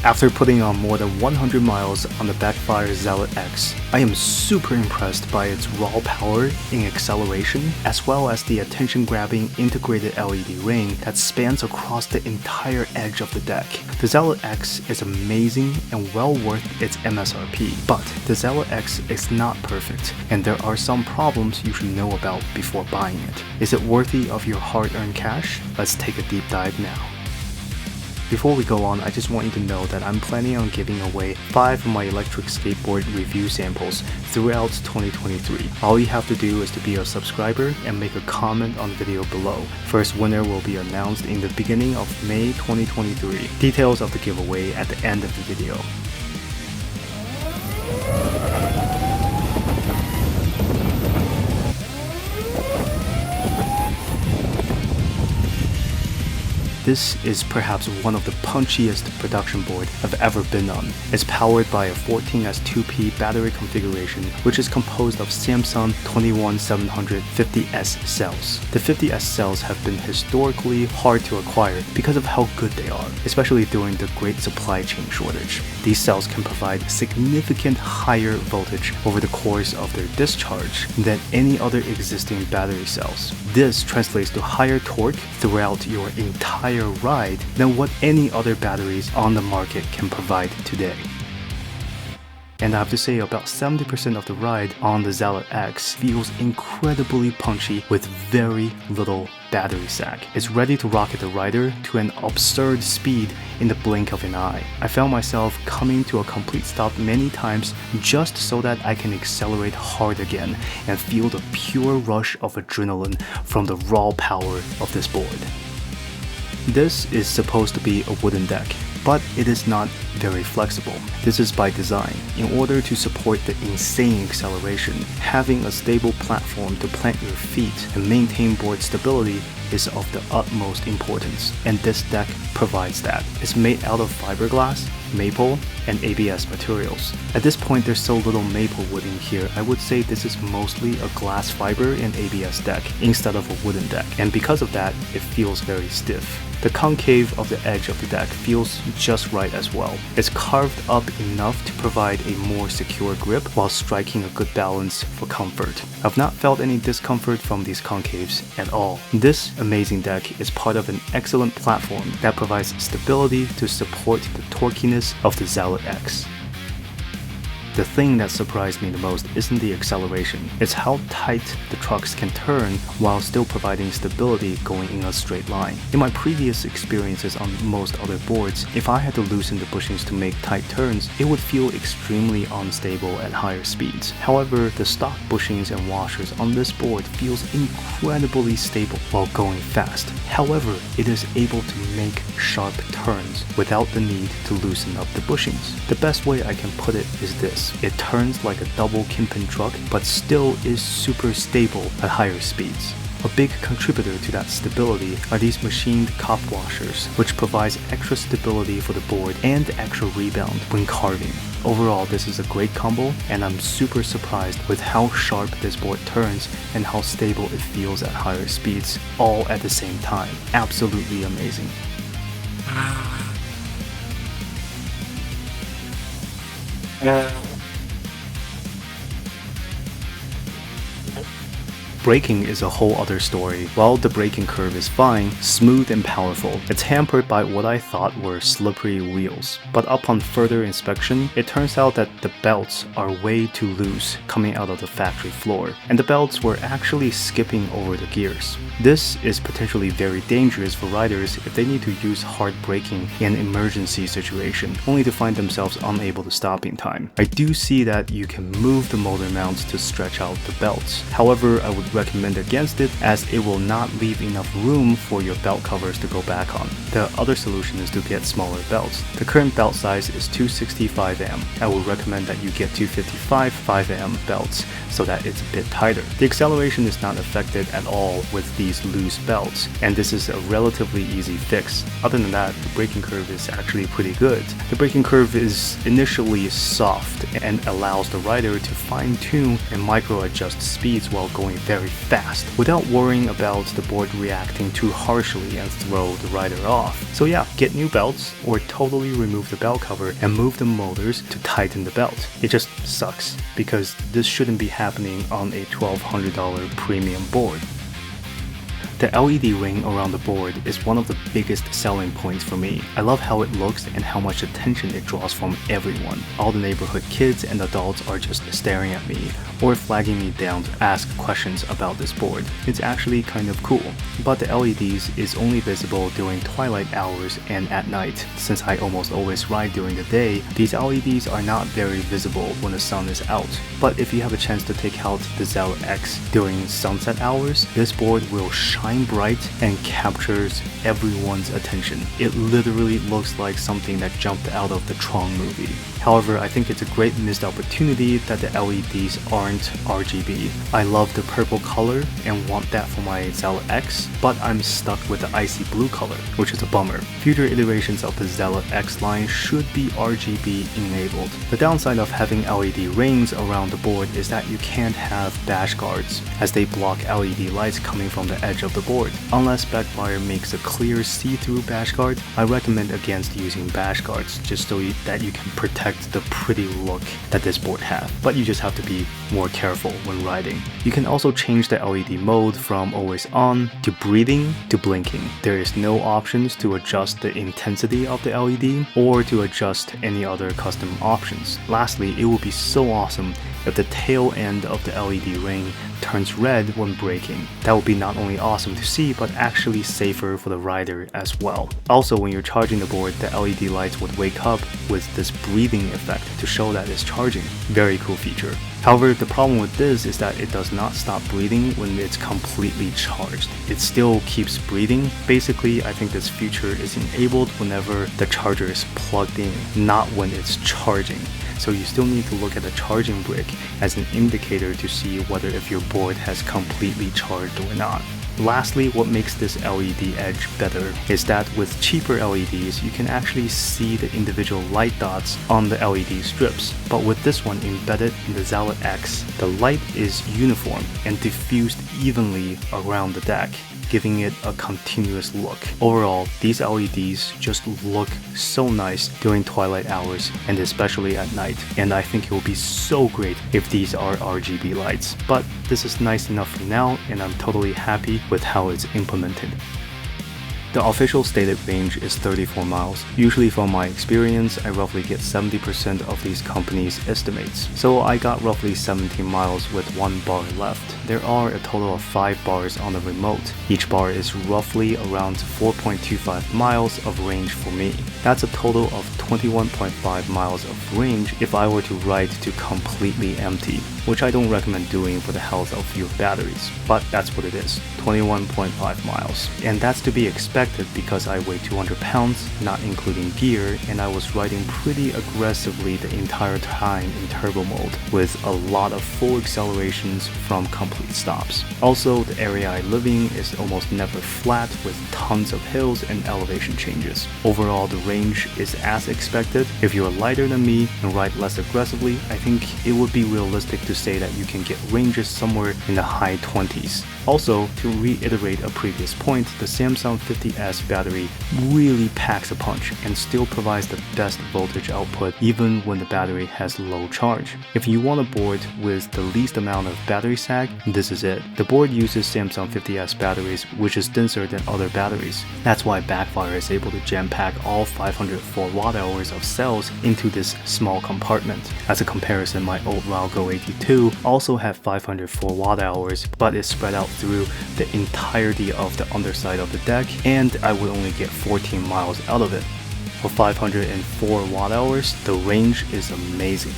After putting on more than 100 miles on the Backfire Zealot X, I am super impressed by its raw power in acceleration, as well as the attention-grabbing integrated LED ring that spans across the entire edge of the deck. The Zealot X is amazing and well worth its MSRP, but the Zealot X is not perfect, and there are some problems you should know about before buying it. Is it worthy of your hard-earned cash? Let's take a deep dive now. Before we go on, I just want you to know that I'm planning on giving away 5 of my electric skateboard review samples throughout 2023. All you have to do is to be a subscriber and make a comment on the video below. First winner will be announced in the beginning of May 2023. Details of the giveaway at the end of the video. This is perhaps one of the punchiest production board I've ever been on. It's powered by a 14S2P battery configuration, which is composed of Samsung 21700 50S cells. The 50S cells have been historically hard to acquire because of how good they are, especially during the great supply chain shortage. These cells can provide significant higher voltage over the course of their discharge than any other existing battery cells. This translates to higher torque throughout your entire ride than what any other batteries on the market can provide today. And I have to say, about 70% of the ride on the Zealot X feels incredibly punchy with very little battery sag. It's ready to rocket the rider to an absurd speed in the blink of an eye. I found myself coming to a complete stop many times just so that I can accelerate hard again and feel the pure rush of adrenaline from the raw power of this board. This is supposed to be a wooden deck, but it is not very flexible. This is by design. In order to support the insane acceleration, having a stable platform to plant your feet and maintain board stability is of the utmost importance, and this deck provides that. It's made out of fiberglass, maple, and ABS materials. At this point, there's so little maple wood in here, I would say this is mostly a glass fiber and ABS deck instead of a wooden deck, and because of that, it feels very stiff. The concave of the edge of the deck feels just right as well. It's carved up enough to provide a more secure grip while striking a good balance for comfort. I've not felt any discomfort from these concaves at all. This amazing deck is part of an excellent platform that provides stability to support the torquiness of the Zealot X. The thing that surprised me the most isn't the acceleration, it's how tight the trucks can turn while still providing stability going in a straight line. In my previous experiences on most other boards, if I had to loosen the bushings to make tight turns, it would feel extremely unstable at higher speeds. However, the stock bushings and washers on this board feels incredibly stable while going fast. However, it is able to make sharp turns without the need to loosen up the bushings. The best way I can put it is this. It turns like a double kingpin truck, but still is super stable at higher speeds. A big contributor to that stability are these machined cop washers, which provides extra stability for the board and extra rebound when carving. Overall, this is a great combo, and I'm super surprised with how sharp this board turns and how stable it feels at higher speeds, all at the same time. Absolutely amazing. Braking is a whole other story. While the braking curve is fine, smooth and powerful, it's hampered by what I thought were slippery wheels. But upon further inspection, it turns out that the belts are way too loose coming out of the factory floor, and the belts were actually skipping over the gears. This is potentially very dangerous for riders if they need to use hard braking in an emergency situation, only to find themselves unable to stop in time. I do see that you can move the motor mounts to stretch out the belts. However, I would recommend against it as it will not leave enough room for your belt covers to go back on. The other solution is to get smaller belts. The current belt size is 265M. I would recommend that you get 255 5M belts so that it's a bit tighter. The acceleration is not affected at all with these loose belts, and this is a relatively easy fix. Other than that, the braking curve is actually pretty good. The braking curve is initially soft and allows the rider to fine-tune and micro-adjust speeds while going very very fast without worrying about the board reacting too harshly and throw the rider off. So yeah, get new belts or totally remove the belt cover and move the motors to tighten the belt. It just sucks because this shouldn't be happening on a $1,200 premium board. The LED ring around the board is one of the biggest selling points for me. I love how it looks and how much attention it draws from everyone. All the neighborhood kids and adults are just staring at me or flagging me down to ask questions about this board. It's actually kind of cool. But the LEDs is only visible during twilight hours and at night. Since I almost always ride during the day, these LEDs are not very visible when the sun is out. But if you have a chance to take out the Zealot X during sunset hours, this board will shine bright and captures everyone's attention. It literally looks like something that jumped out of the Tron movie. However, I think it's a great missed opportunity that the LEDs aren't RGB. I love the purple color and want that for my Zealot X, but I'm stuck with the icy blue color, which is a bummer. Future iterations of the Zealot X line should be RGB enabled. The downside of having LED rings around the board is that you can't have bash guards, as they block LED lights coming from the edge of the board. Unless Backfire makes a clear see-through bash guard, I recommend against using bash guards just so that you can protect the pretty look that this board has, but you just have to be more careful when riding. You can also change the LED mode from always on to breathing to blinking. There is no options to adjust the intensity of the LED or to adjust any other custom options. Lastly, it would be so awesome if the tail end of the LED ring turns red when braking. That would be not only awesome to see, but actually safer for the rider as well. Also, when you're charging the board, the LED lights would wake up with this breathing effect to show that it's charging. Very cool feature. However, the problem with this is that it does not stop breathing when it's completely charged. It still keeps breathing. Basically, I think this feature is enabled whenever the charger is plugged in, not when it's charging. So you still need to look at the charging brick as an indicator to see whether if your board has completely charged or not. Lastly, what makes this LED edge better is that with cheaper LEDs, you can actually see the individual light dots on the LED strips. But with this one embedded in the Zealot X, the light is uniform and diffused evenly around the deck, giving it a continuous look. Overall, these LEDs just look so nice during twilight hours and especially at night, and I think it will be so great if these are RGB lights. But this is nice enough for now, and I'm totally happy with how it's implemented. The official stated range is 34 miles. Usually from my experience, I roughly get 70% of these companies' estimates. So I got roughly 17 miles with 1 bar left. There are a total of 5 bars on the remote. Each bar is roughly around 4.25 miles of range for me. That's a total of 21.5 miles of range if I were to ride to completely empty, which I don't recommend doing for the health of your batteries. But that's what it is, 21.5 miles. And that's to be expected because I weigh 200 pounds, not including gear, and I was riding pretty aggressively the entire time in turbo mode with a lot of full accelerations from complete stops. Also, the area I live in is almost never flat with tons of hills and elevation changes. Overall, the range is as expected. If you're lighter than me and ride less aggressively, I think it would be realistic to say that you can get ranges somewhere in the high 20s. Also, to reiterate a previous point, the Samsung 50S battery really packs a punch and still provides the best voltage output even when the battery has low charge. If you want a board with the least amount of battery sag, this is it. The board uses Samsung 50S batteries, which is denser than other batteries. That's why Backfire is able to jam-pack all 504 watt-hours of cells into this small compartment. As a comparison, my old Wowgo 82 also had 504 watt-hours, but it's spread out through the entirety of the underside of the deck, and I would only get 14 miles out of it. For 504 watt-hours, the range is amazing.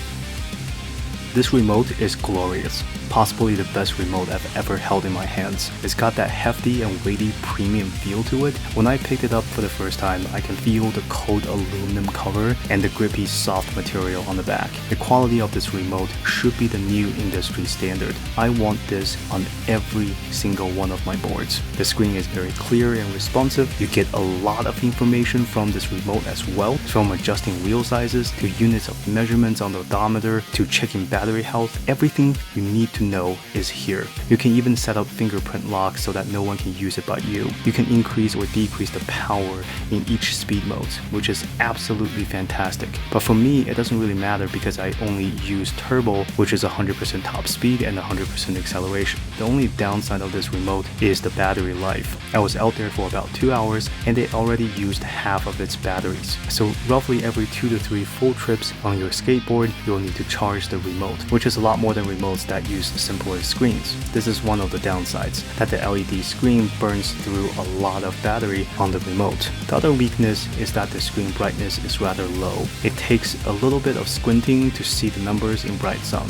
This remote is glorious, possibly the best remote I've ever held in my hands. It's got that hefty and weighty premium feel to it. When I picked it up for the first time, I can feel the cold aluminum cover and the grippy soft material on the back. The quality of this remote should be the new industry standard. I want this on every single one of my boards. The screen is very clear and responsive. You get a lot of information from this remote as well, from adjusting wheel sizes to units of measurements on the odometer to checking battery battery health, everything you need to know is here. You can even set up fingerprint lock so that no one can use it but you. You can increase or decrease the power in each speed mode, which is absolutely fantastic. But for me, it doesn't really matter because I only use turbo, which is 100% top speed and 100% acceleration. The only downside of this remote is the battery life. I was out there for about 2 hours and it already used half of its batteries. So roughly every 2 to 3 full trips on your skateboard, you'll need to charge the remote, which is a lot more than remotes that use simpler screens. This is one of the downsides, that the LED screen burns through a lot of battery on the remote. The other weakness is that the screen brightness is rather low. It takes a little bit of squinting to see the numbers in bright sun.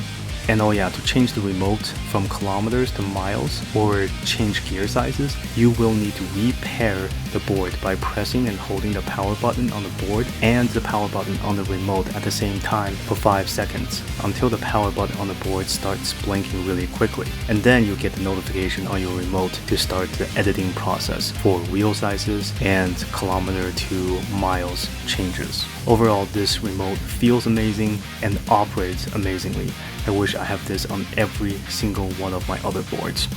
And oh yeah, to change the remote from kilometers to miles or change gear sizes, you will need to repair the board by pressing and holding the power button on the board and the power button on the remote at the same time for 5 seconds until the power button on the board starts blinking really quickly. And then you get the notification on your remote to start the editing process for wheel sizes and kilometer to miles changes. Overall, this remote feels amazing and operates amazingly. I wish I have this on every single one of my other boards.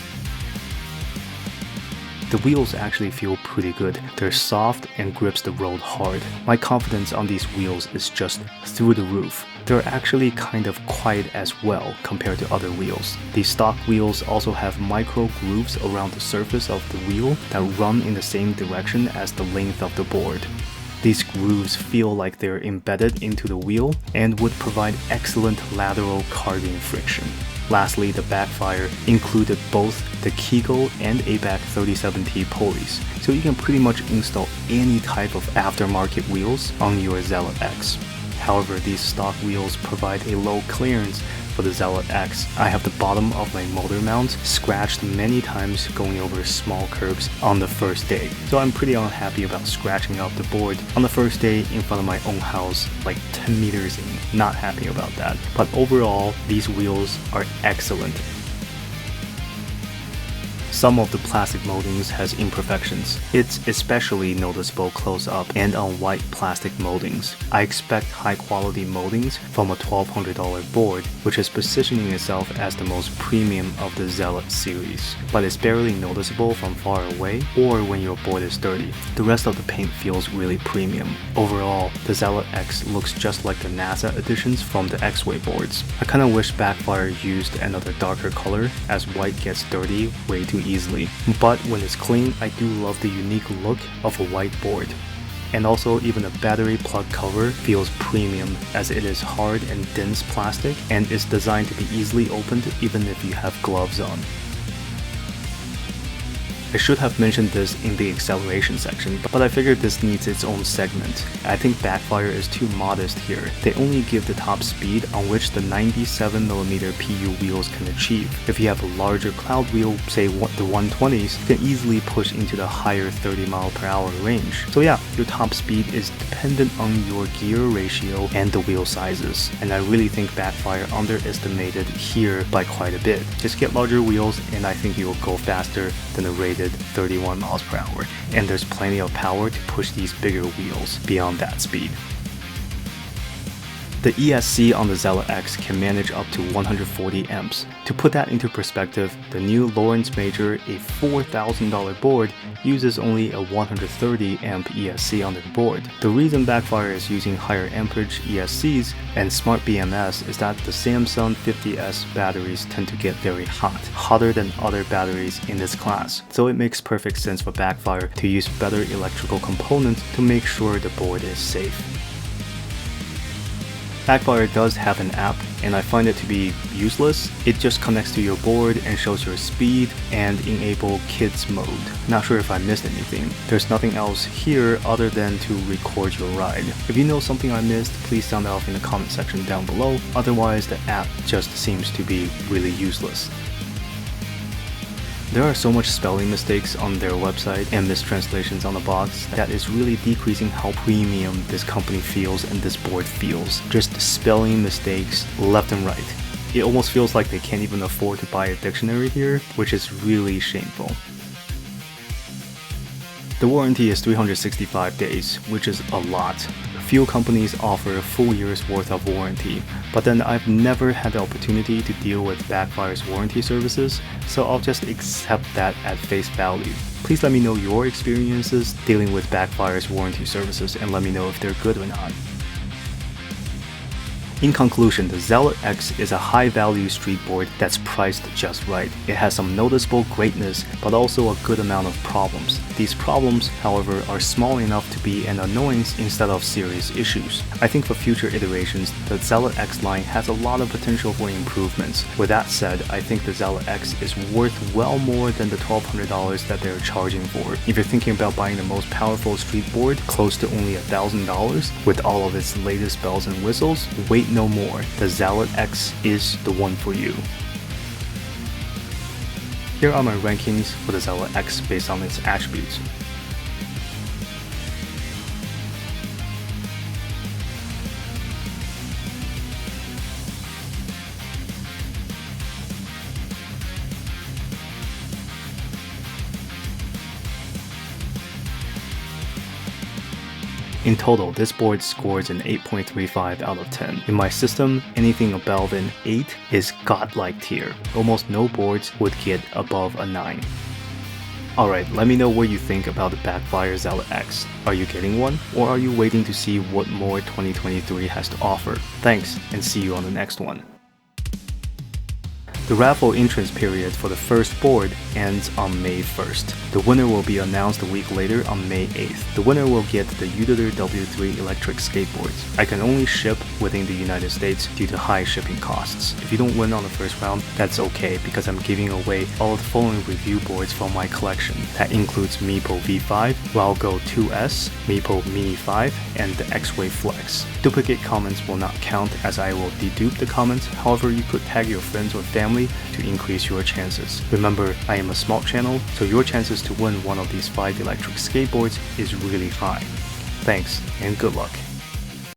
The wheels actually feel pretty good. They're soft and grips the road hard. My confidence on these wheels is just through the roof. They're actually kind of quiet as well compared to other wheels. These stock wheels also have micro grooves around the surface of the wheel that run in the same direction as the length of the board. These grooves feel like they're embedded into the wheel and would provide excellent lateral carbon friction. Lastly, the Backfire included both the Kegel and ABAC 37T pulleys, so you can pretty much install any type of aftermarket wheels on your Zealot X. However, these stock wheels provide a low clearance for the Zealot X. I have the bottom of my motor mount scratched many times going over small curbs on the first day, so I'm pretty unhappy about scratching up the board on the first day in front of my own house like 10 meters in. Not happy about that, but overall these wheels are excellent. Some of the plastic moldings has imperfections. It's especially noticeable close up and on white plastic moldings. I expect high quality moldings from a $1,200 board, which is positioning itself as the most premium of the Zealot series, but it's barely noticeable from far away or when your board is dirty. The rest of the paint feels really premium. Overall, the Zealot X looks just like the NASA editions from the X-Way boards. I kinda wish Backfire used another darker color, as white gets dirty way too easily, but when it's clean, I do love the unique look of a white board. And also, even the battery plug cover feels premium, as it is hard and dense plastic and is designed to be easily opened even if you have gloves on. I should have mentioned this in the acceleration section, but I figured this needs its own segment. I think Backfire is too modest here. They only give the top speed on which the 97mm PU wheels can achieve. If you have a larger cloud wheel, say the 120s, you can easily push into the higher 30 mph range. So yeah, your top speed is dependent on your gear ratio and the wheel sizes. And I really think Backfire underestimated here by quite a bit. Just get larger wheels and I think you will go faster than the rated 31 mph, and there's plenty of power to push these bigger wheels beyond that speed. The ESC on the Zealot X can manage up to 140 amps. To put that into perspective, the new Lawrence Major, a $4,000 board, uses only a 130 amp ESC on the board. The reason Backfire is using higher amperage ESCs and smart BMS is that the Samsung 50S batteries tend to get very hot, hotter than other batteries in this class. So it makes perfect sense for Backfire to use better electrical components to make sure the board is safe. Backfire does have an app, and I find it to be useless. It just connects to your board and shows your speed and enable kids mode. Not sure if I missed anything. There's nothing else here other than to record your ride. If you know something I missed, please sound off in the comment section down below. Otherwise, the app just seems to be really useless. There are so much spelling mistakes on their website and mistranslations on the box that is really decreasing how premium this company feels and this board feels. Just spelling mistakes left and right. It almost feels like they can't even afford to buy a dictionary here, which is really shameful. The warranty is 365 days, which is a lot. Few companies offer a full year's worth of warranty, but then I've never had the opportunity to deal with Backfire's warranty services, so I'll just accept that at face value. Please let me know your experiences dealing with Backfire's warranty services and let me know if they're good or not. In conclusion, the Zealot X is a high-value street board that's priced just right. It has some noticeable greatness, but also a good amount of problems. These problems, however, are small enough to be an annoyance instead of serious issues. I think for future iterations, the Zealot X line has a lot of potential for improvements. With that said, I think the Zealot X is worth well more than the $1,200 that they're charging for. If you're thinking about buying the most powerful street board, close to only $1,000, with all of its latest bells and whistles, wait no more. The Zealot X is the one for you. Here are my rankings for the Zealot X based on its attributes. In total, this board scores an 8.35 out of 10. In my system, anything above an 8 is godlike tier. Almost no boards would get above a 9. Alright, let me know what you think about the Backfire Zealot X. Are you getting one, or are you waiting to see what more 2023 has to offer? Thanks, and see you on the next one. The raffle entrance period for the first board ends on May 1st. The winner will be announced a week later on May 8th. The winner will get the Untitled W3 electric skateboards. I can only ship within the United States due to high shipping costs. If you don't win on the first round, that's okay because I'm giving away all of the following review boards from my collection. That includes Meepo V5, Wowgo 2S, Meepo Mini 5, and the X-Wave Flex. Duplicate comments will not count as I will dedupe the comments, however you could tag your friends or family to increase your chances. Remember, I am a small channel, so your chances to win one of these 5 electric skateboards is really high. Thanks, and good luck.